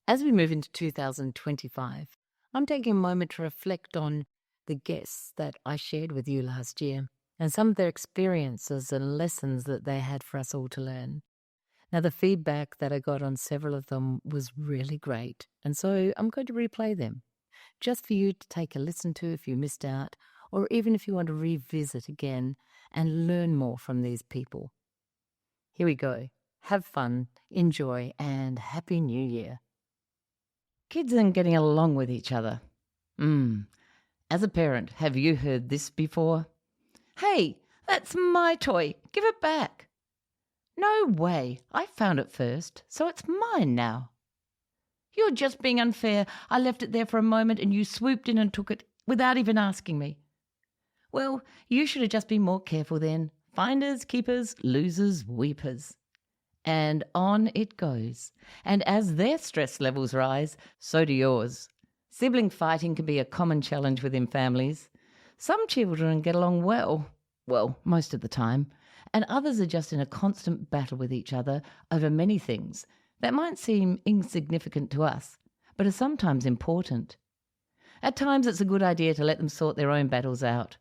As we move into 2025, I'm taking a moment to reflect on the guests that I shared with you last year and some of their experiences and lessons that they had for us all to learn. Now, the feedback that I got on several of them was really great, and so I'm going to replay them just for you to take a listen to if you missed out, or even if you want to revisit again and learn more from these people. Here we go. Have fun, enjoy, and Happy New Year. Kids and getting along with each other. As a parent, have you heard this before? "Hey, that's my toy. Give it back." "No way. I found it first, so it's mine now." "You're just being unfair. I left it there for a moment and you swooped in and took it without even asking me." "Well, you should have just been more careful then. Finders, keepers, losers, weepers." And on it goes. And as their stress levels rise, so do yours. Sibling fighting can be a common challenge within families. Some children get along well, most of the time, and others are just in a constant battle with each other over many things that might seem insignificant to us, but are sometimes important. At times it's a good idea to let them sort their own battles out.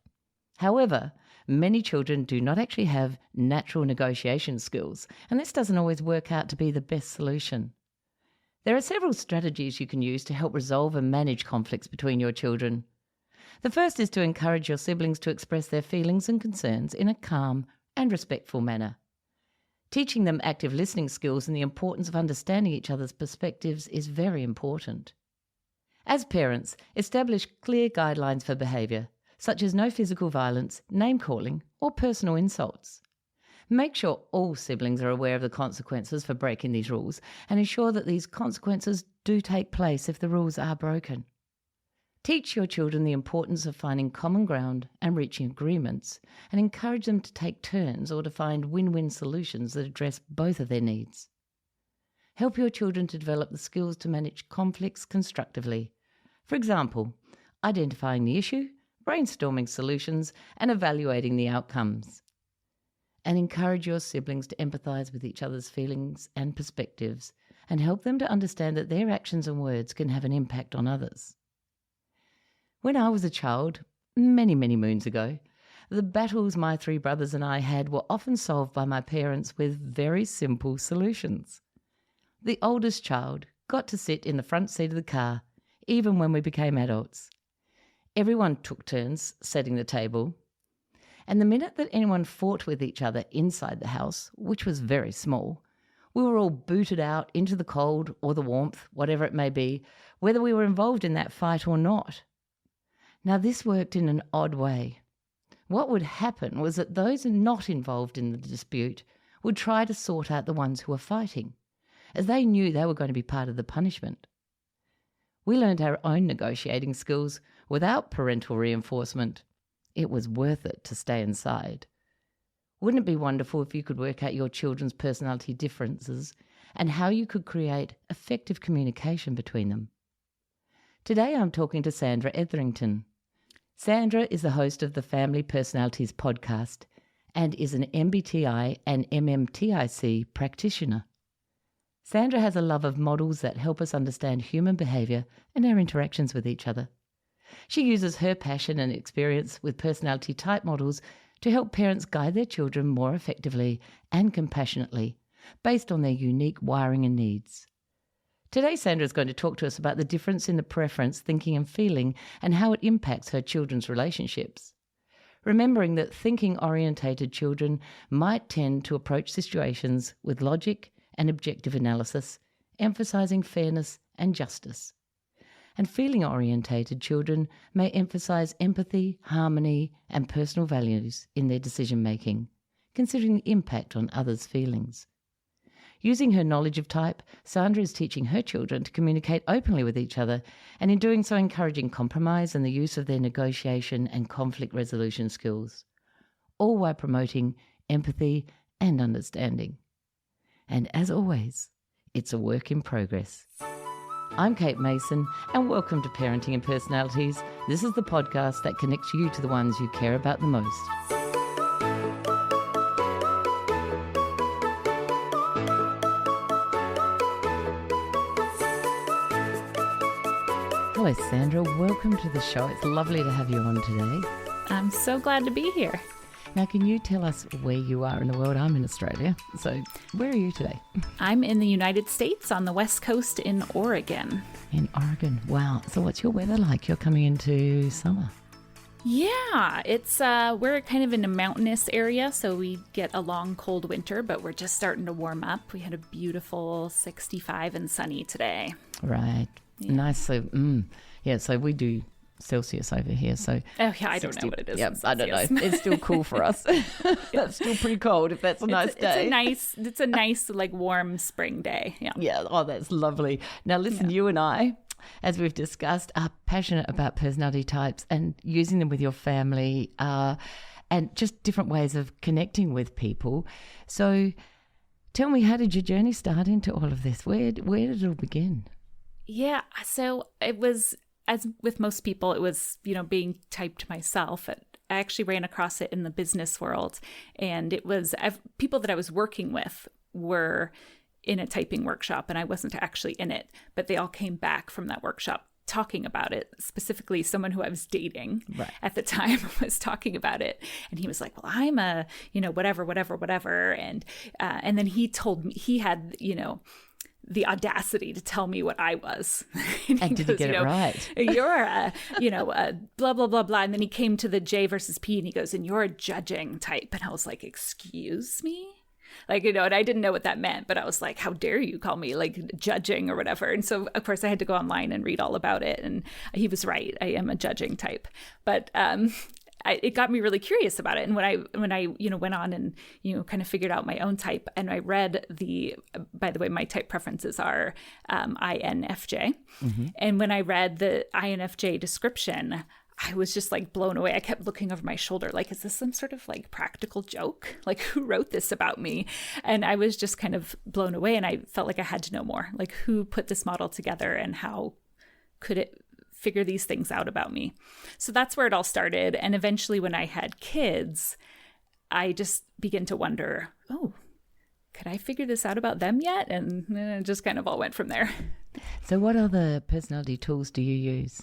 However, many children do not actually have natural negotiation skills, and this doesn't always work out to be the best solution. There are several strategies you can use to help resolve and manage conflicts between your children. The first is to encourage your siblings to express their feelings and concerns in a calm and respectful manner. Teaching them active listening skills and the importance of understanding each other's perspectives is very important. As parents, establish clear guidelines for behaviour, such as no physical violence, name-calling, or personal insults. Make sure all siblings are aware of the consequences for breaking these rules and ensure that these consequences do take place if the rules are broken. Teach your children the importance of finding common ground and reaching agreements, and encourage them to take turns or to find win-win solutions that address both of their needs. Help your children to develop the skills to manage conflicts constructively. For example, identifying the issue, brainstorming solutions, and evaluating the outcomes. And encourage your siblings to empathise with each other's feelings and perspectives, and help them to understand that their actions and words can have an impact on others. When I was a child, many, many moons ago, the battles my three brothers and I had were often solved by my parents with very simple solutions. The oldest child got to sit in the front seat of the car, even when we became adults. Everyone took turns setting the table, and the minute that anyone fought with each other inside the house, which was very small, we were all booted out into the cold or the warmth, whatever it may be, whether we were involved in that fight or not. Now, this worked in an odd way. What would happen was that those not involved in the dispute would try to sort out the ones who were fighting, as they knew they were going to be part of the punishment. We learned our own negotiating skills without parental reinforcement. It was worth it to stay inside. Wouldn't it be wonderful if you could work out your children's personality differences and how you could create effective communication between them? Today I'm talking to Sandra Etherington. Sandra is the host of the Family Personalities podcast and is an MBTI and MMTIC practitioner. Sandra has a love of models that help us understand human behaviour and our interactions with each other. She uses her passion and experience with personality type models to help parents guide their children more effectively and compassionately, based on their unique wiring and needs. Today, Sandra is going to talk to us about the difference in the preference, thinking and feeling, and how it impacts her children's relationships. Remembering that thinking-orientated children might tend to approach situations with logic and objective analysis, emphasising fairness and justice. And feeling-orientated children may emphasise empathy, harmony, and personal values in their decision-making, considering the impact on others' feelings. Using her knowledge of type, Sandra is teaching her children to communicate openly with each other, and in doing so encouraging compromise and the use of their negotiation and conflict resolution skills, all while promoting empathy and understanding. And as always, it's a work in progress. I'm Kate Mason, and welcome to Parenting and Personalities. This is the podcast that connects you to the ones you care about the most. Hello, Sandra. Welcome to the show. It's lovely to have you on today. I'm so glad to be here. Now, can you tell us where you are in the world? I'm in Australia. So where are you today? I'm in the United States on the West Coast in Oregon. In Oregon. Wow. So what's your weather like? You're coming into summer. Yeah, it's we're kind of in a mountainous area, so we get a long cold winter, but we're just starting to warm up. We had a beautiful 65 and sunny today. Right. Yeah. Nice. So, yeah, so we do Celsius over here. So oh yeah, I don't know what it is. Yeah, I don't know. It's still cool for us. That's still pretty cold if that's a nice day. It's a nice like warm spring day. Yeah. Yeah. Oh, that's lovely. Now listen, you and I, as we've discussed, are passionate about personality types and using them with your family, and just different ways of connecting with people. So tell me, how did your journey start into all of this? Where did it all begin? Yeah, so it was, as with most people, it was, being typed myself. I actually ran across it in the business world, and it was people that I was working with were in a typing workshop, and I wasn't actually in it, but they all came back from that workshop talking about it. Specifically, someone who I was dating at the time was talking about it, and he was like, well, I'm a, whatever. And then he told me he had, the audacity to tell me what I was. And did you get it right? You're a blah, blah, blah, blah. And then he came to the J versus P, and he goes, and you're a judging type. And I was like, excuse me? And I didn't know what that meant, but I was like, how dare you call me judging or whatever? And so, of course, I had to go online and read all about it. And he was right. I am a judging type. But it got me really curious about it. And when I went on and, kind of figured out my own type, and I read by the way, my type preferences are INFJ. Mm-hmm. And when I read the INFJ description, I was just blown away. I kept looking over my shoulder, is this some sort of practical joke? Who wrote this about me? And I was just kind of blown away, and I felt like I had to know more. Who put this model together, and how could it figure these things out about me? So that's where it all started. And eventually when I had kids, I just began to wonder, could I figure this out about them yet? And it just kind of all went from there. So what other personality tools do you use?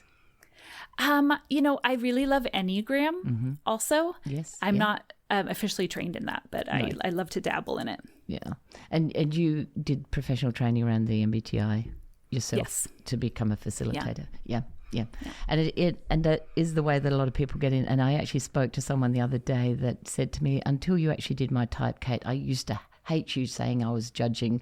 I really love Enneagram also. Yes. I'm not officially trained in that, but no. I love to dabble in it. Yeah. And you did professional training around the MBTI yourself to become a facilitator. Yeah. And and that is the way that a lot of people get in. And I actually spoke to someone the other day that said to me, until you actually did my type, Kate, I used to hate you saying I was a judging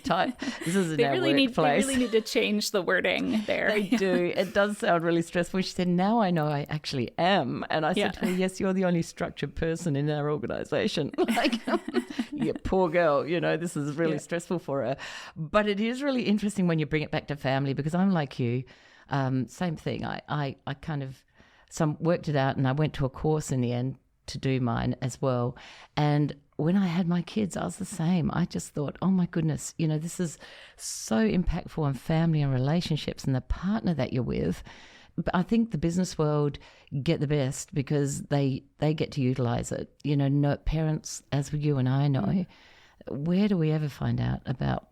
type. This is in our workplace. They really need to change the wording there. They do. It does sound really stressful. She said, now I know I actually am. And I said to her, yes, you're the only structured person in our organisation. You poor girl, this is really stressful for her. But it is really interesting when you bring it back to family, because I'm like you. Same thing. I kind of worked it out, and I went to a course in the end to do mine as well. And when I had my kids, I was the same. I just thought, oh my goodness, this is so impactful on family and relationships and the partner that you're with. But I think the business world get the best because they get to utilize it. No parents, as you and I know, where do we ever find out about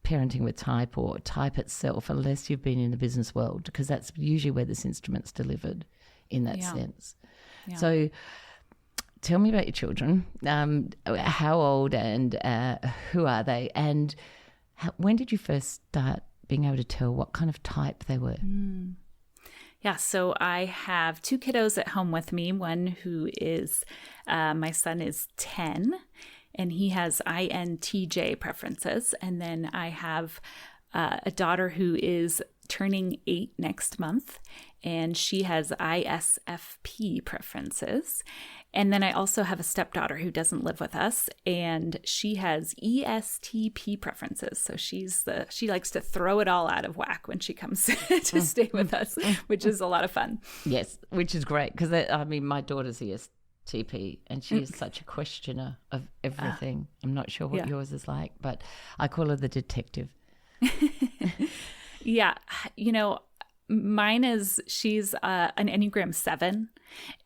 parenting with type or type itself unless you've been in the business world? Because that's usually where this instrument's delivered in that sense. Yeah. So tell me about your children. How old and who are they? And when did you first start being able to tell what kind of type they were? Yeah, so I have two kiddos at home with me. One who is, my son is 10, and he has INTJ preferences. And then I have a daughter who is turning 8 next month, and she has ISFP preferences. And then I also have a stepdaughter who doesn't live with us, and she has ESTP preferences. So she likes to throw it all out of whack when she comes to stay with us, which is a lot of fun. Yes, which is great because my daughter's ESTP, and she is such a questioner of everything. I'm not sure what yours is like, but I call her the detective. Yeah, mine is, she's an Enneagram 7,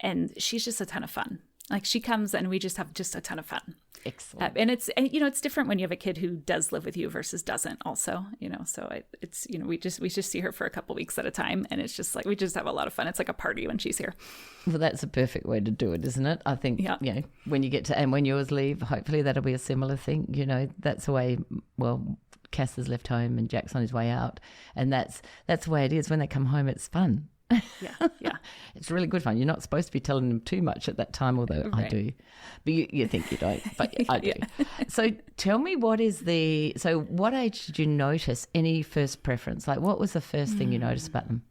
and she's just a ton of fun. She comes and we just have just a ton of fun. Excellent. And it's different when you have a kid who does live with you versus doesn't also, so it's, we just see her for a couple weeks at a time, and it's just like, we just have a lot of fun. It's like a party when she's here. Well, that's a perfect way to do it, isn't it? I think, when you get to, and when yours leave, hopefully that'll be a similar thing. That's the way, well, Cass has left home and Jack's on his way out. And that's the way it is. When they come home, it's fun. Yeah. It's really good fun. You're not supposed to be telling them too much at that time, although right. I do. But you think you don't, but I do. So tell me, what age did you notice any first preference? Like, what was the first thing you noticed about them?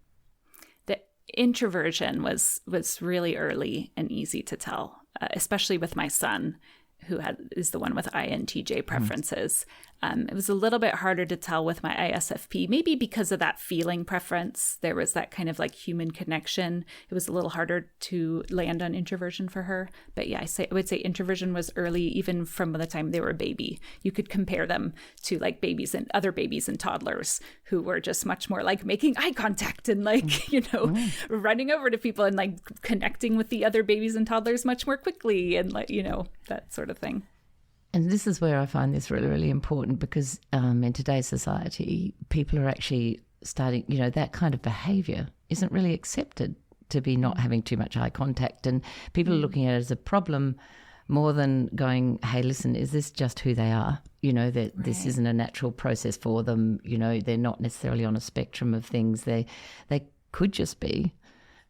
The introversion was really early and easy to tell, especially with my son, who is the one with INTJ preferences. It was a little bit harder to tell with my ISFP, maybe because of that feeling preference. There was that kind of like human connection. It was a little harder to land on introversion for her. But yeah, I would say introversion was early, even from the time they were a baby. You could compare them to like babies and other babies and toddlers who were just much more like making eye contact and like, running over to people and like connecting with the other babies and toddlers much more quickly and like, that sort of thing. And this is where I find this really, really important, because in today's society, people are actually starting, that kind of behaviour isn't really accepted, to be not having too much eye contact. And people are looking at it as a problem more than going, hey, listen, is this just who they are? That this isn't a natural process for them. They're not necessarily on a spectrum of things. They could just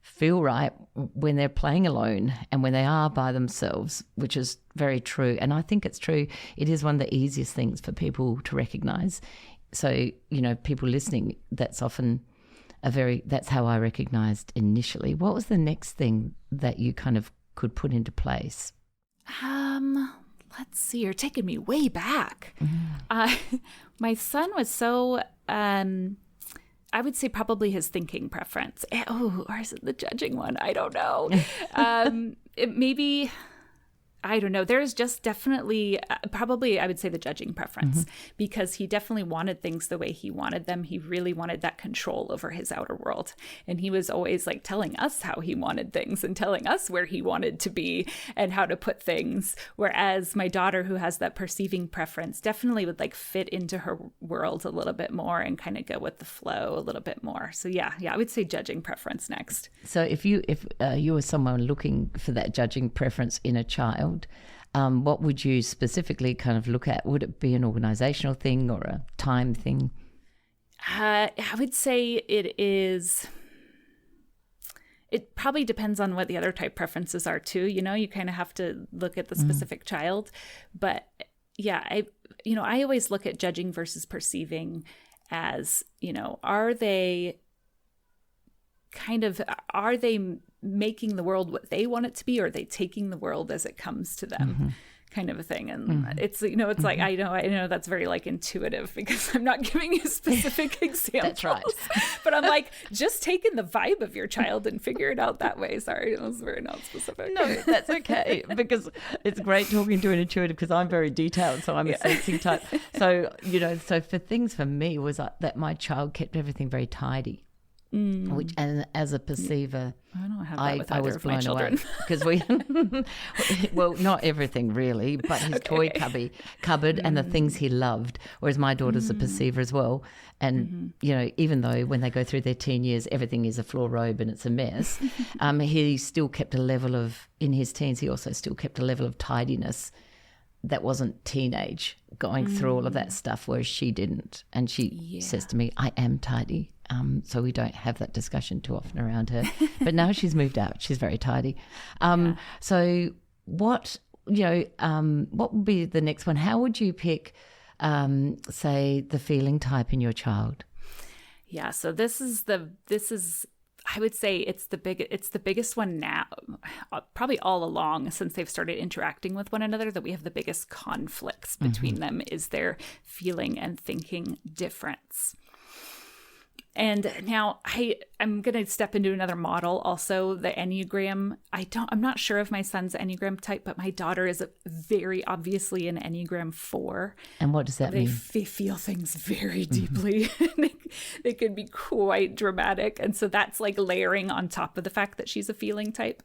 feel right when they're playing alone and when they are by themselves, which is very true. And I think it's true. It is one of the easiest things for people to recognise. So, people listening, that's often that's how I recognised initially. What was the next thing that you kind of could put into place? Let's see. You're taking me way back. My son was so... I would say probably his thinking preference. Or is it the judging one? I don't know. Maybe, I don't know. There's just definitely, probably I would say the judging preference, because he definitely wanted things the way he wanted them. He really wanted that control over his outer world. And he was always like telling us how he wanted things and telling us where he wanted to be and how to put things. Whereas my daughter, who has that perceiving preference, definitely would like fit into her world a little bit more and kind of go with the flow a little bit more. So yeah, I would say judging preference next. So if you were someone looking for that judging preference in a child, what would you specifically kind of look at? Would it be an organizational thing or a time thing? I would say it is. It probably depends on what the other type preferences are too. You kind of have to look at the specific child. But yeah, I always look at judging versus perceiving as, are they making the world what they want it to be, or are they taking the world as it comes to them, kind of a thing. And it's, it's like, I know that's very like intuitive, because I'm not giving you specific examples. That's right. But I'm like, just taking the vibe of your child and figure it out that way. Sorry, it was very non-specific. No, that's okay, because it's great talking to an intuitive, because I'm very detailed, so I'm a sensing type. So, so for things for me was that my child kept everything very tidy. Which, and as a perceiver, I don't have that with I was blown away, because well, not everything really, but his toy cupboard and the things he loved. Whereas my daughter's a perceiver as well, and even though when they go through their teen years, everything is a floor robe and it's a mess, he still kept a level of, in his teens, he also still kept a level of tidiness that wasn't teenage, going through all of that stuff, whereas she didn't. And she says to me, I am tidy. So we don't have that discussion too often around her. But now she's moved out. She's very tidy. So what would be the next one? How would you pick, say, the feeling type in your child? Yeah, so this is I would say it's the biggest one now, probably all along since they've started interacting with one another, that we have the biggest conflicts between them is their feeling and thinking difference. And now I'm going to step into another model also, the Enneagram. I'm not sure of my son's Enneagram type, but my daughter is very obviously an Enneagram 4. And what does that mean? They feel things very deeply. They can be quite dramatic. And so that's like layering on top of the fact that she's a feeling type.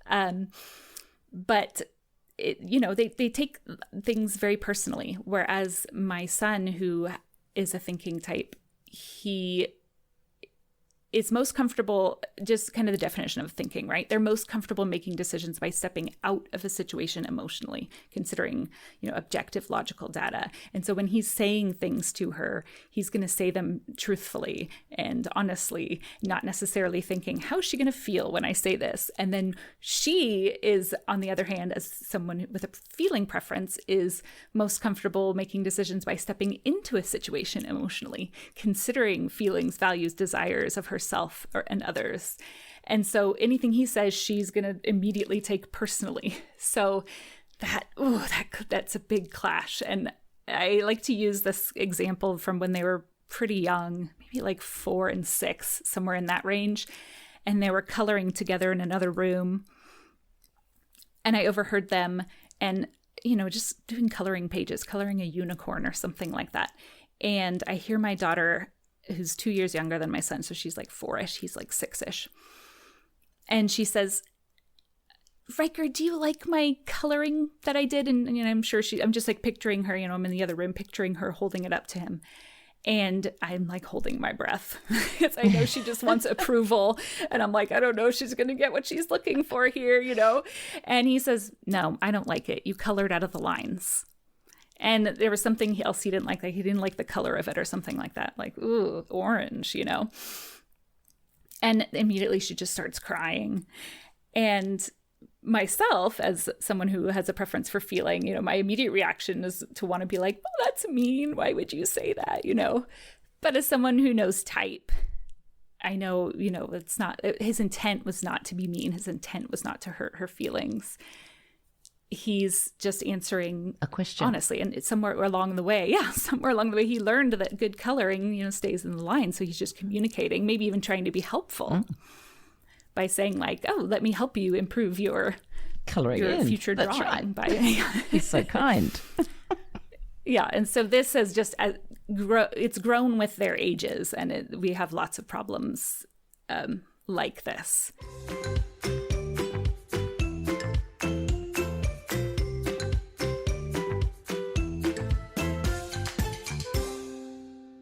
But they take things very personally. Whereas my son, who is a thinking type, he is most comfortable, just kind of the definition of thinking, right? They're most comfortable making decisions by stepping out of a situation emotionally, considering, objective logical data. And so when he's saying things to her, he's going to say them truthfully and honestly, not necessarily thinking, how's she going to feel when I say this? And then she is, on the other hand, as someone with a feeling preference, is most comfortable making decisions by stepping into a situation emotionally, considering feelings, values, desires of herself and others. And so anything he says, she's going to immediately take personally. So that's a big clash. And I like to use this example from when they were pretty young, maybe like 4 and 6, somewhere in that range. And they were coloring together in another room. And I overheard them and, just doing coloring pages, coloring a unicorn or something like that. And I hear my daughter, who's 2 years younger than my son, so she's like 4-ish, he's like 6-ish. And she says, Riker, do you like my coloring that I did? And I'm sure I'm just like picturing her, I'm in the other room, picturing her holding it up to him. And I'm like holding my breath because I know she just wants approval. And I'm like, I don't know if she's going to get what she's looking for here, And he says, no, I don't like it. You colored out of the lines. And there was something else he didn't like he didn't like the color of it or something like that, like, ooh, orange, And immediately she just starts crying. And myself, as someone who has a preference for feeling, my immediate reaction is to want to be like, oh, that's mean. Why would you say that, But as someone who knows type, I know, it's not, his intent was not to be mean. His intent was not to hurt her feelings. He's just answering a question, honestly, and it's somewhere along the way, he learned that good coloring, stays in the line. So he's just communicating, maybe even trying to be helpful by saying like, "Oh, let me help you improve your coloring, your future That's drawing." Right. He's so kind. Yeah, and so this has just it's grown with their ages, and we have lots of problems like this.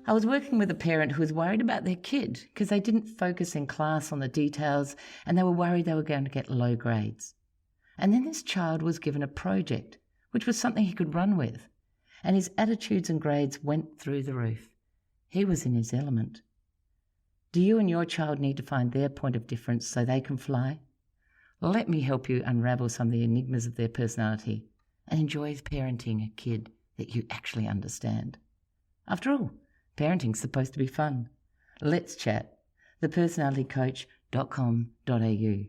I was working with a parent who was worried about their kid because they didn't focus in class on the details and they were worried they were going to get low grades. And then this child was given a project, which was something he could run with, and his attitudes and grades went through the roof. He was in his element. Do you and your child need to find their point of difference so they can fly? Let me help you unravel some of the enigmas of their personality and enjoy parenting a kid that you actually understand. After all, parenting's supposed to be fun. Let's chat. thepersonalitycoach.com.au.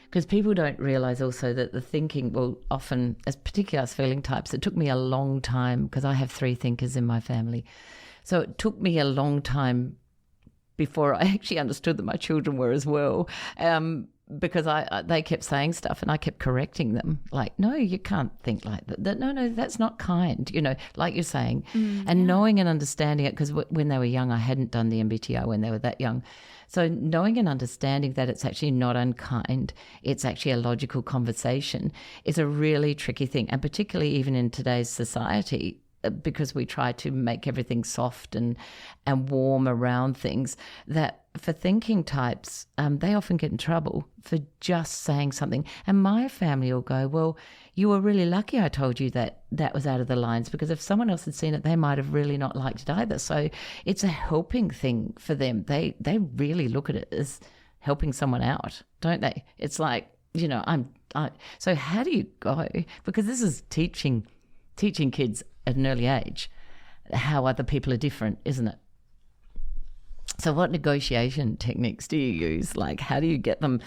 Because people don't realise also that the thinking, well, often, as particularly as feeling types, it took me a long time, because I have 3 thinkers in my family. So it took me a long time before I actually understood that my children were as well, because they kept saying stuff and I kept correcting them, like, no, you can't think like that. No, that's not kind, like you're saying. And knowing and understanding it, because when they were young, I hadn't done the MBTI when they were that young. So knowing and understanding that it's actually not unkind, it's actually a logical conversation, is a really tricky thing, and particularly even in today's society, because we try to make everything soft and warm around things, that for thinking types, they often get in trouble for just saying something. And my family will go, well, you were really lucky I told you that was out of the lines, because if someone else had seen it, they might have really not liked it either. So it's a helping thing for them. They really look at it as helping someone out, don't they? It's like, so how do you go? Because this is teaching kids at an early age how other people are different, isn't it? So what negotiation techniques do you use? Like, how do you get them,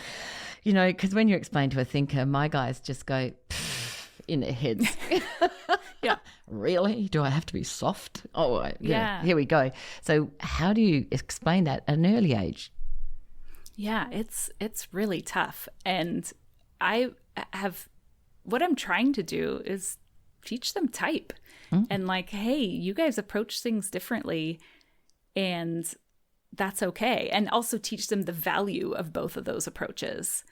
because when you explain to a thinker, my guys just go in their heads. Yeah. Really? Do I have to be soft? Oh, yeah. Here we go. So how do you explain that at an early age? Yeah, it's really tough. And what I'm trying to do is teach them type and like, hey, you guys approach things differently and that's okay. And also teach them the value of both of those approaches.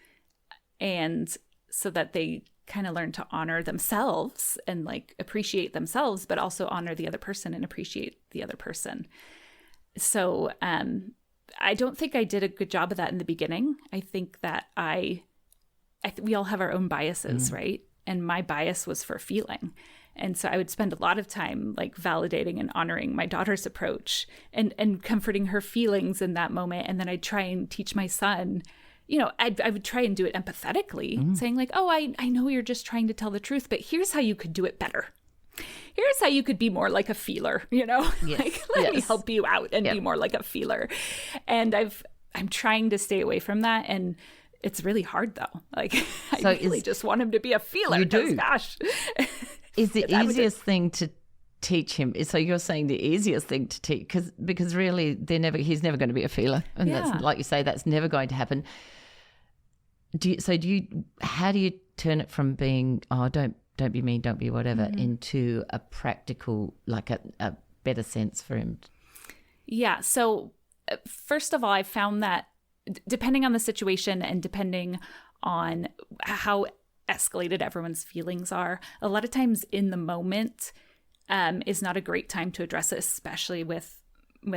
And so that they kind of learn to honor themselves and like appreciate themselves, but also honor the other person and appreciate the other person. So I don't think I did a good job of that in the beginning. I think that we all have our own biases, right? And my bias was for feeling. And so I would spend a lot of time like validating and honoring my daughter's approach and comforting her feelings in that moment. And then I'd try and teach my son, you know, I would try and do it empathetically, saying like, oh, I know you're just trying to tell the truth, but here's how you could do it better. Here's how you could be more like a feeler, you know, Yes. like let me help you out and be more like a feeler. And I'm trying to stay away from that. And it's really hard though. Like I really just want him to be a feeler. You do. Gosh. Is the easiest thing to teach him? So you're saying the easiest thing to teach, because really he's never going to be a feeler. And that's, like you say, that's never going to happen. How do you turn it from being, oh, don't be mean, don't be whatever, into a practical, like a better sense for him? Yeah. So first of all, I found that depending on the situation and depending on how escalated everyone's feelings are, a lot of times in the moment is not a great time to address it, especially with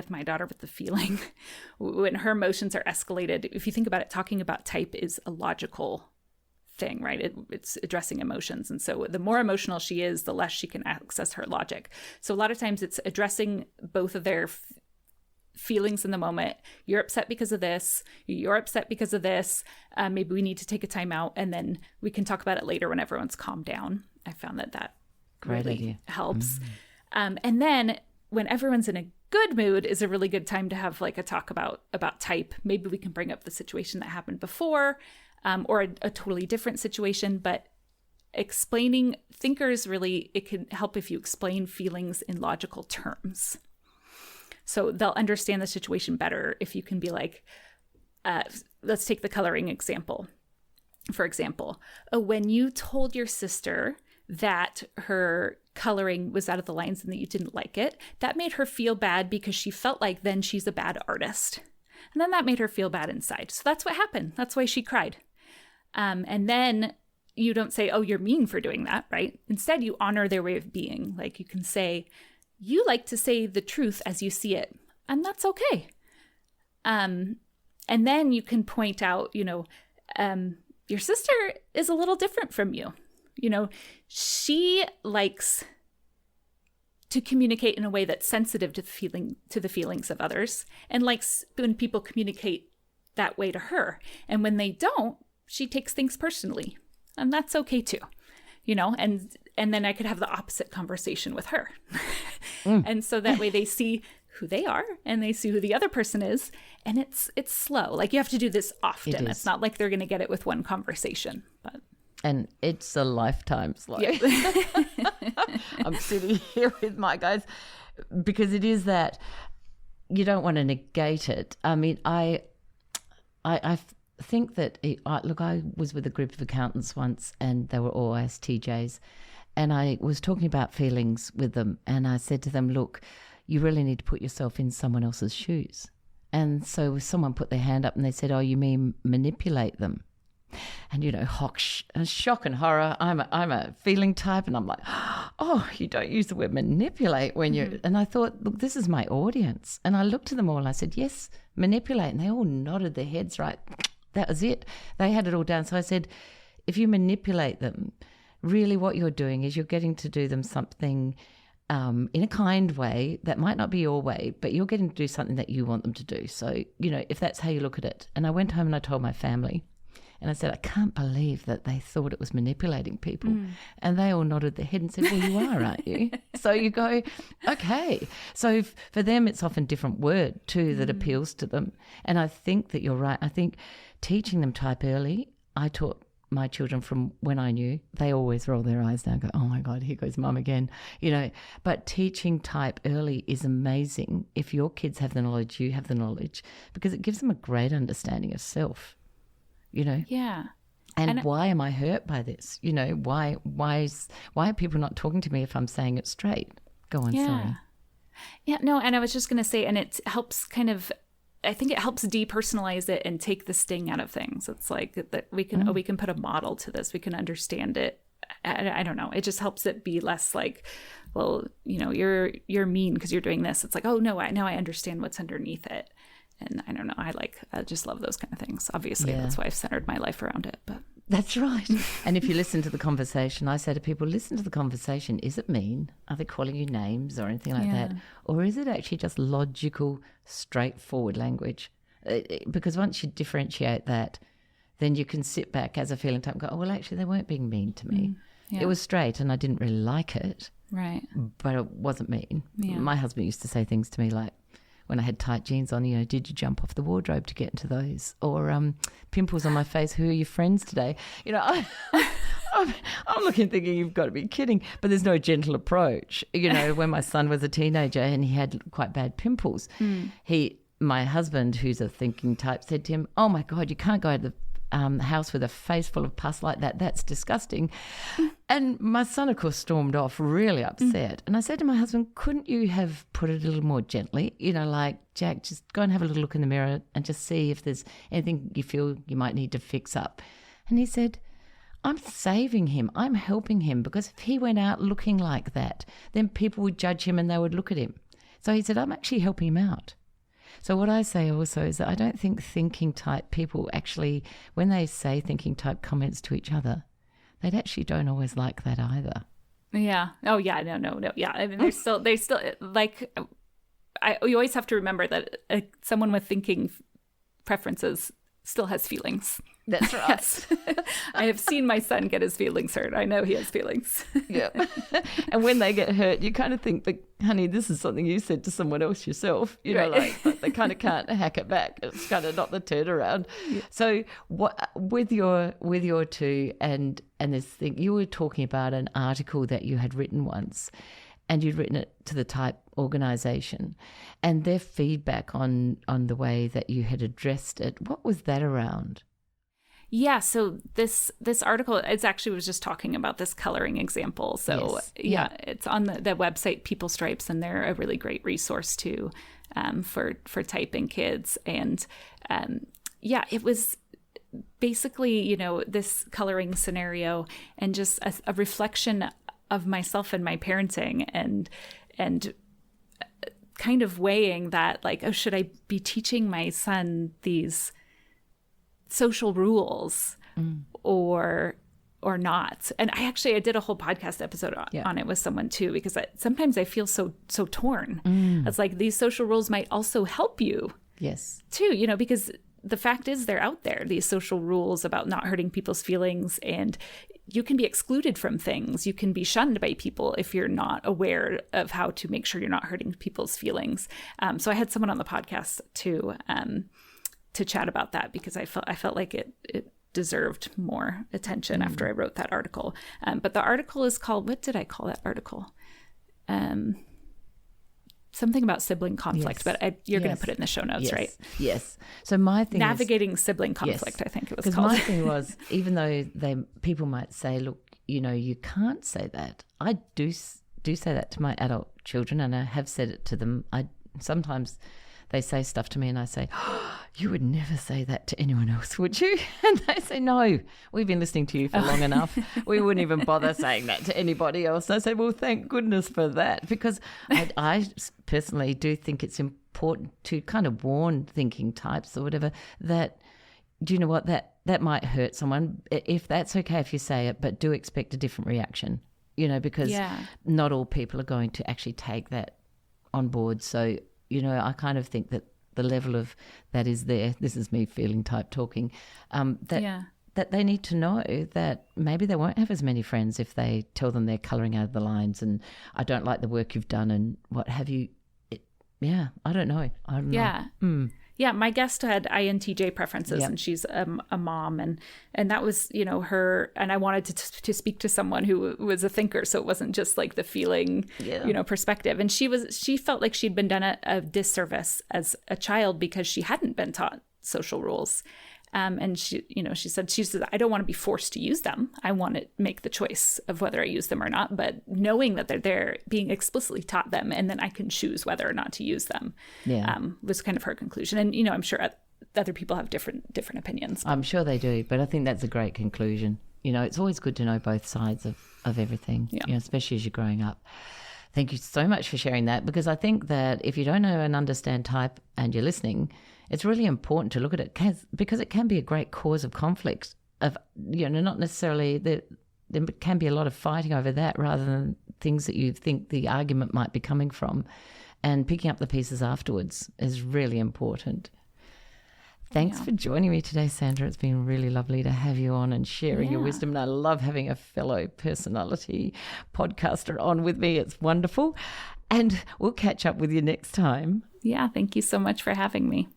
my daughter with the feeling. When her emotions are escalated, if you think about it, talking about type is a logical thing, right? It's addressing emotions. And so the more emotional she is, the less she can access her logic. So a lot of times it's addressing both of their feelings in the moment. You're upset because of this. You're upset because of this. Maybe we need to take a time out and then we can talk about it later when everyone's calmed down. I found that Great really idea. helps. And then when everyone's in a good mood is a really good time to have like a talk about type. Maybe we can bring up the situation that happened before, or a totally different situation, but explaining thinkers really, it can help if you explain feelings in logical terms. So they'll understand the situation better if you can be like, let's take the coloring example. For example, when you told your sister that her coloring was out of the lines and that you didn't like it, that made her feel bad because she felt like then she's a bad artist. And then that made her feel bad inside. So that's what happened. That's why she cried. And then you don't say, oh, you're mean for doing that, right? Instead, you honor their way of being. Like you can say, you like to say the truth as you see it, and that's okay. And then you can point out, your sister is a little different from you. She likes to communicate in a way that's sensitive to the feelings of others, and likes when people communicate that way to her. And when they don't, she takes things personally, and that's okay too. And then I could have the opposite conversation with her. And so that way they see who they are and they see who the other person is. And it's slow. Like you have to do this often. It's not like they're going to get it with one conversation. And it's a lifetime slow. Yeah. I'm sitting here with my guys because it is that you don't want to negate it. I mean, I think that, I was with a group of accountants once and they were all ISTJs. And I was talking about feelings with them, and I said to them, look, you really need to put yourself in someone else's shoes. And so someone put their hand up and they said, oh, you mean manipulate them? And, shock and horror. I'm a feeling type, and I'm like, oh, you don't use the word manipulate when you're... And I thought, look, this is my audience. And I looked at them all and I said, yes, manipulate. And they all nodded their heads, right? That was it. They had it all down. So I said, if you manipulate them, really what you're doing is you're getting to do them something in a kind way that might not be your way, but you're getting to do something that you want them to do. So, if that's how you look at it. And I went home and I told my family, and I said, I can't believe that they thought it was manipulating people. And they all nodded their head and said, well, you are, aren't you? So you go, okay. So for them, it's often a different word too that appeals to them. And I think that you're right. I think teaching them type early, I taught my children from when I knew, they always roll their eyes down and go, oh my God, here goes mum again. But teaching type early is amazing. If your kids have the knowledge, you have the knowledge, because it gives them a great understanding of self, Yeah. And why am I hurt by this? You know, why are people not talking to me if I'm saying it straight? Go on, sorry. Yeah, no, and I was just going to say, and it helps I think it helps depersonalize it and take the sting out of things. It's like that we can put a model to this. We can understand it. I don't know. It just helps it be less like, well, you know, you're mean because you're doing this. It's like, oh no, now I understand what's underneath it. And I don't know. I just love those kind of things. Obviously, that's why I've centered my life around it. But that's right. And if you listen to the conversation, I say to people, listen to the conversation. Is it mean? Are they calling you names or anything like that? Or is it actually just logical, straightforward language? Because once you differentiate that, then you can sit back as a feeling type and go, oh, well, actually, they weren't being mean to me. It was straight and I didn't really like it. Right. But it wasn't mean. Yeah. My husband used to say things to me like, when I had tight jeans on, you know, did you jump off the wardrobe to get into those? Or pimples on my face, who are your friends today? You know, I'm looking thinking you've got to be kidding. But there's no gentle approach. You know, when my son was a teenager and he had quite bad pimples, my husband, who's a thinking type, said to him, oh my God, you can't go to the house with a face full of pus like that. That's disgusting. And my son, of course, stormed off really upset. And I said to my husband, couldn't you have put it a little more gently? You know, like, Jack, just go and have a little look in the mirror and just see if there's anything you feel you might need to fix up. And he said, I'm saving him. I'm helping him, because if he went out looking like that, then people would judge him and they would look at him. So he said, I'm actually helping him out. So what I say also is that I don't think thinking type people actually, when they say thinking type comments to each other, they actually don't always like that either. Yeah. Oh yeah. No. Yeah. I mean, they still like. You always have to remember that someone with thinking preferences still has feelings. That's right. Yes. I have seen my son get his feelings hurt. I know he has feelings. Yeah. And when they get hurt, you kind of think, but honey, this is something you said to someone else yourself. You know, like, but they kind of can't hack it back. It's kind of not the turnaround. Yeah. So what with your two and this thing, you were talking about an article that you had written once, and you'd written it to the type organisation, and their feedback on the way that you had addressed it. What was that around? Yeah, so this article, it's actually was just talking about this coloring example. So yes. It's on the website People Stripes, and they're a really great resource too for typing kids. And it was basically, you know, this coloring scenario and just a reflection of myself and my parenting and kind of weighing that, like, oh, should I be teaching my son these social rules or not? And I did a whole podcast episode on it with someone too, because sometimes I feel so torn. It's like these social rules might also help you too, you know, because the fact is they're out there, these social rules about not hurting people's feelings, and you can be excluded from things. You can be shunned by people if you're not aware of how to make sure you're not hurting people's feelings. So I had someone on the podcast too, to chat about that, because I felt like it deserved more attention after I wrote that article. But the article is called, what did I call that article? Something about sibling conflict, but you're going to put it in the show notes, right? Yes. So my thing Navigating sibling conflict, I think it was called. Because my thing was, even though people might say, look, you know, you can't say that. I do say that to my adult children, and I have said it to them. Sometimes they say stuff to me and I say, oh, you would never say that to anyone else, would you? And they say, no, we've been listening to you for long enough. We wouldn't even bother saying that to anybody else. And I say, well, thank goodness for that, because I personally do think it's important to kind of warn thinking types or whatever that, do you know what, that might hurt someone. If that's okay if you say it, but do expect a different reaction, you know, because not all people are going to actually take that on board. So, you know, I kind of think that the level of that is there. This is me feeling type talking. That they need to know that maybe they won't have as many friends if they tell them they're colouring out of the lines and I don't like the work you've done and what have you. I don't know. Yeah, my guest had INTJ preferences, and she's a mom, and that was, you know, her. And I wanted to speak to someone who was a thinker, so it wasn't just like the feeling, you know, perspective. And she felt like she'd been done a disservice as a child because she hadn't been taught social rules, And she said, I don't want to be forced to use them. I want to make the choice of whether I use them or not. But knowing that they're there, being explicitly taught them, and then I can choose whether or not to use them, was kind of her conclusion. And, I'm sure other people have different opinions. I'm sure they do, but I think that's a great conclusion. It's always good to know both sides of everything, especially as you're growing up. Thank you so much for sharing that, because I think that if you don't know and understand type and you're listening, it's really important to look at it because it can be a great cause of conflict. Not necessarily there can be a lot of fighting over that rather than things that you think the argument might be coming from, and picking up the pieces afterwards is really important. Thanks for joining me today, Sandra. It's been really lovely to have you on and sharing your wisdom. And I love having a fellow personality podcaster on with me. It's wonderful. And we'll catch up with you next time. Yeah, thank you so much for having me.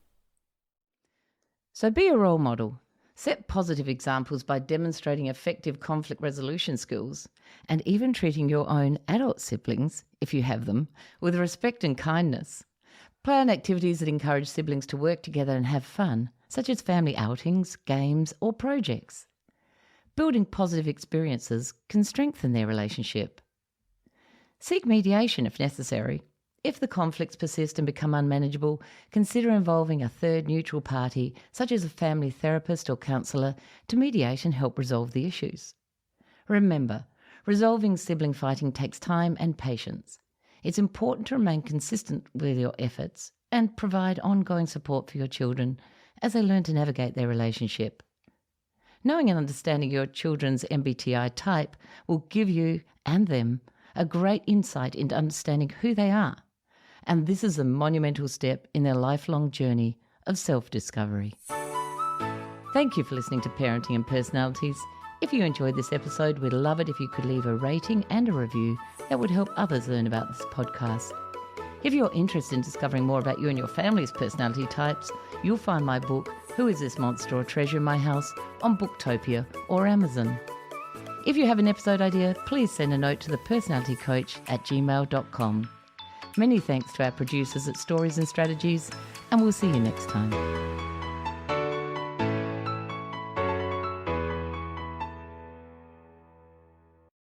So be a role model. Set positive examples by demonstrating effective conflict resolution skills, and even treating your own adult siblings, if you have them, with respect and kindness. Plan activities that encourage siblings to work together and have fun, such as family outings, games, or projects. Building positive experiences can strengthen their relationship. Seek mediation if necessary. If the conflicts persist and become unmanageable, consider involving a third neutral party, such as a family therapist or counsellor, to mediate and help resolve the issues. Remember, resolving sibling fighting takes time and patience. It's important to remain consistent with your efforts and provide ongoing support for your children as they learn to navigate their relationship. Knowing and understanding your children's MBTI type will give you and them a great insight into understanding who they are. And this is a monumental step in their lifelong journey of self-discovery. Thank you for listening to Parenting and Personalities. If you enjoyed this episode, we'd love it if you could leave a rating and a review. That would help others learn about this podcast. If you're interested in discovering more about you and your family's personality types, you'll find my book, Who Is This Monster or Treasure in My House, on Booktopia or Amazon. If you have an episode idea, please send a note to thepersonalitycoach@gmail.com. Many thanks to our producers at Stories and Strategies, and we'll see you next time.